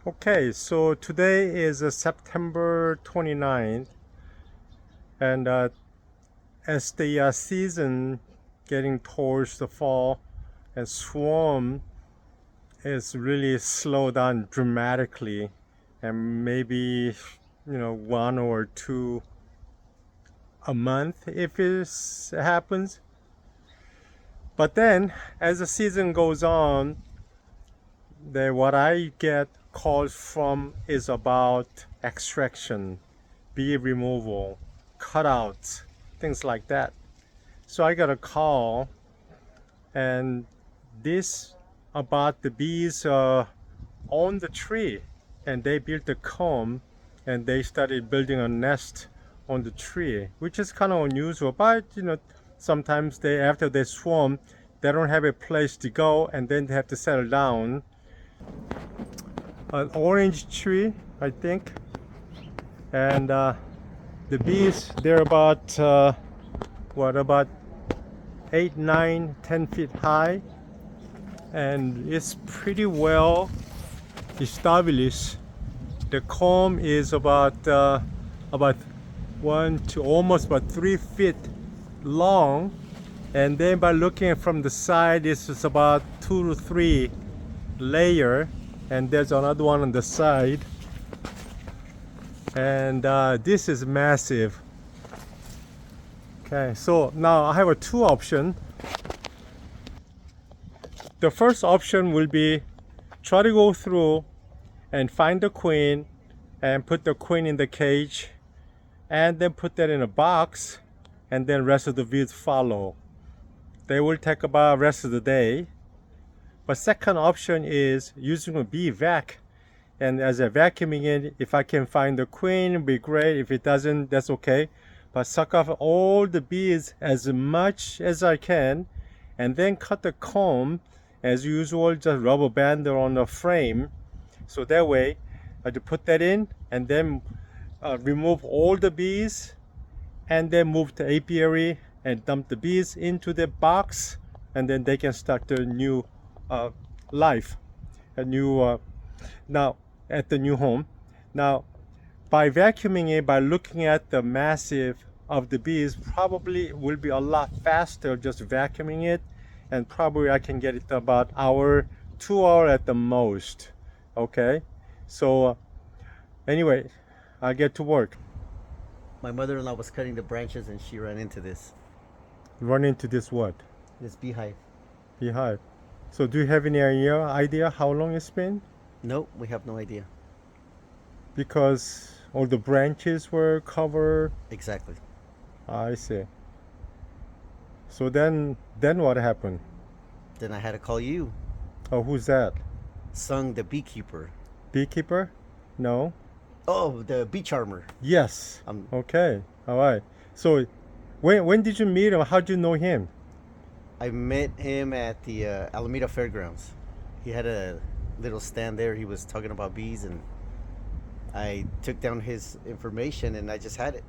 Okay, so today is September 29th, and as the season getting towards the fall, and swarm is really slowed down dramatically, and maybe one or two a month if it happens. But then, as the season goes on, what I get calls from is about extraction, bee removal, cutouts, things like that. So I got a call, and this about the bees on the tree, and they built a comb, and they started building a nest on the tree, which is kind of unusual. But sometimes after they swarm, they don't have a place to go, and then they have to settle down. An orange tree, I think, and the bees, they're about about 8, 9, 10 feet high, and it's pretty well established. The comb is about 1 to almost about 3 feet long, and then by looking from the side, it's about 2 to 3 layer, and there's another one on the side, and this is massive. Okay, so now I have a two option. The first option will be try to go through and find the queen and put the queen in the cage, and then put that in a box, and then rest of the bees follow. They will take about rest of the day. But second option is using a bee vac, and as a vacuuming it, if I can find the queen, it'll be great. If it doesn't, that's okay. But suck off all the bees as much as I can, and then cut the comb as usual, just rubber band on the frame. So that way, I just put that in, and then remove all the bees, and then move the apiary and dump the bees into the box, and then they can start the new life, a new now at the new home. Now, by vacuuming it, by looking at the massive of the bees, probably will be a lot faster just vacuuming it, and probably I can get it about hour, 2 hour at the most. Okay, so anyway, I'll get to work. My mother-in-law was cutting the branches and she ran into Run into this what? this beehive. Beehive. So do you have any idea how long it's been? Nope, we have no idea. Because all the branches were covered. Exactly. I see. So then what happened? Then I had to call you, Oh, who's that? Sung the beekeeper. Beekeeper? No. Oh, the bee charmer. Yes. Um, Okay. All right. So when did you meet him? How did you know him? I met him at the Alameda Fairgrounds. He had a little stand there. He was talking about bees, and I took down his information and I just had it.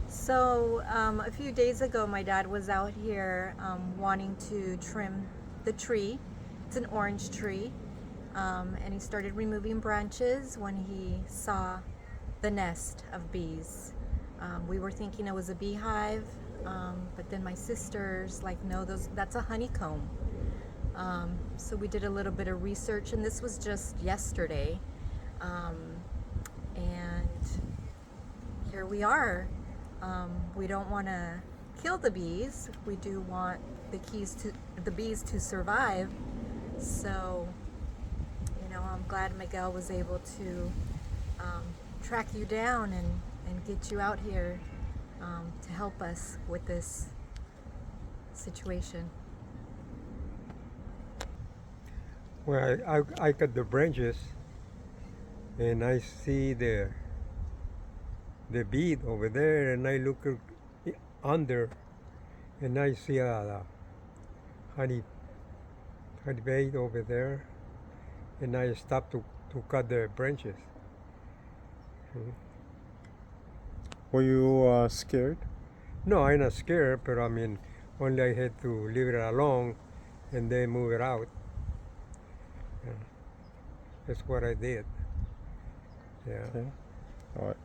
So, a few days ago, my dad was out here wanting to trim the tree. It's an orange tree. And he started removing branches when he saw the nest of bees. We were thinking it was a beehive, but then my sister's like, no, that's a honeycomb. So we did a little bit of research, and this was just yesterday. And here we are. We don't want to kill the bees. We do want the bees to survive. So, I'm glad Miguel was able to track you down and get you out here to help us with this situation. Well, I cut the branches and I see the bead over there, and I look under and I see a honey bead over there, and I stop to cut the branches. Were you scared? No, I'm not scared, but I mean, only I had to leave it alone and then move it out. Yeah. That's what I did. Yeah. Okay. All right.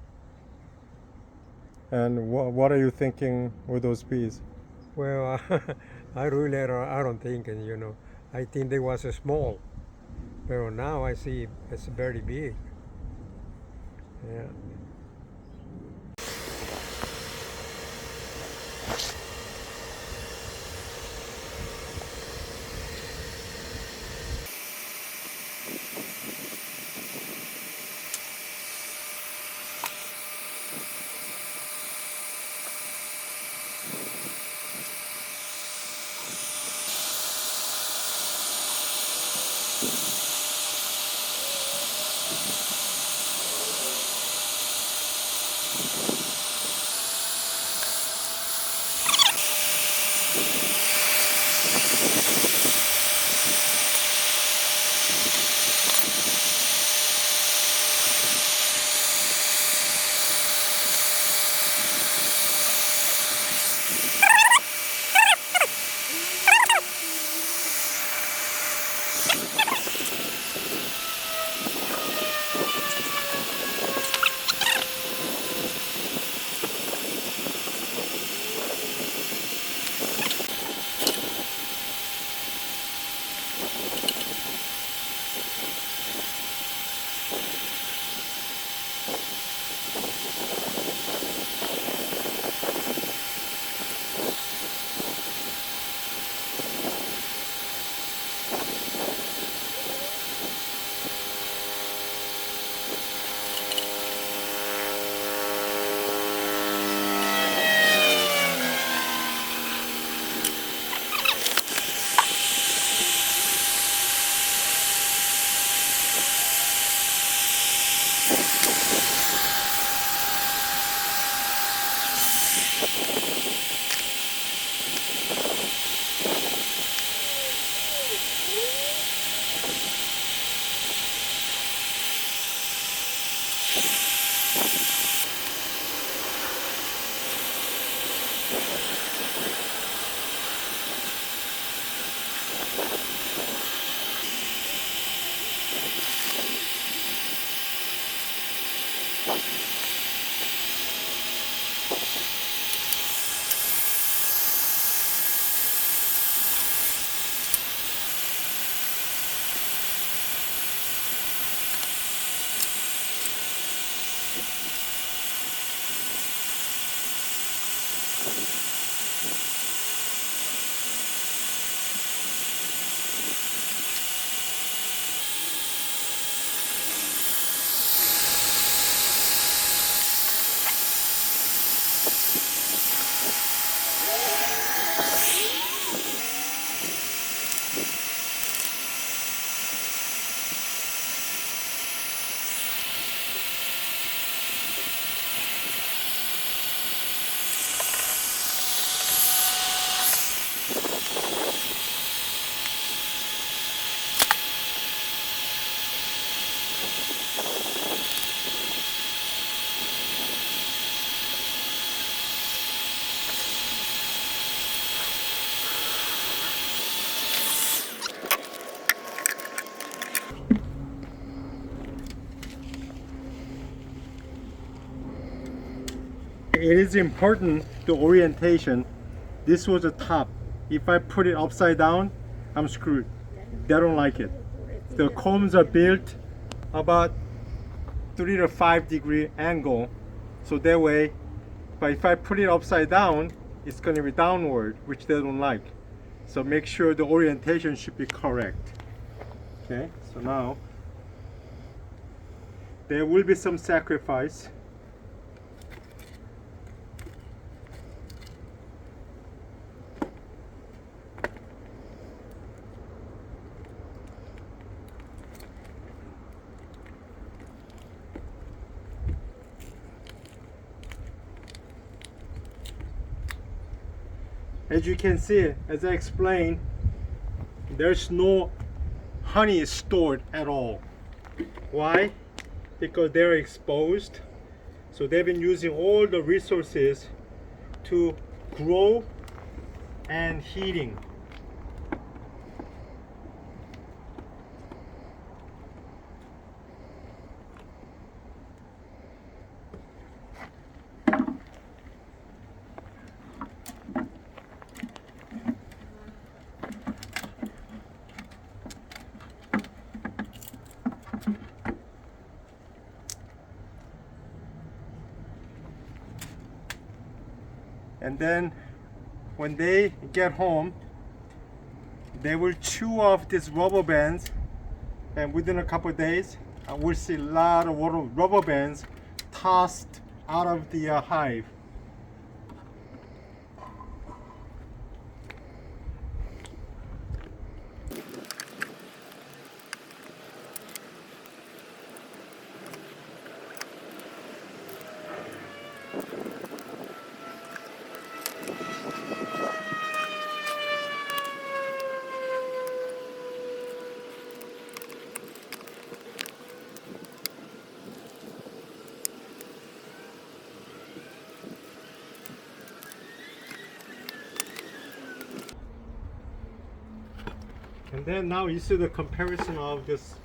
And what are you thinking with those bees? Well, I really I don't think, and I think they was small, but now I see it's very big. Yeah. It is important, the orientation. This was the top. If I put it upside down, I'm screwed. They don't like it. The combs are built about 3 to 5 degree angle, so that way, but if I put it upside down, it's going to be downward, which they don't like. So make sure the orientation should be correct. Okay, so now there will be some sacrifice. As you can see, as I explained, there's no honey stored at all. Why? Because they're exposed. So they've been using all the resources to grow and heating. And then when they get home, they will chew off these rubber bands, and within a couple of days, we'll see a lot of rubber bands tossed out of the hive. And then now you see the comparison of this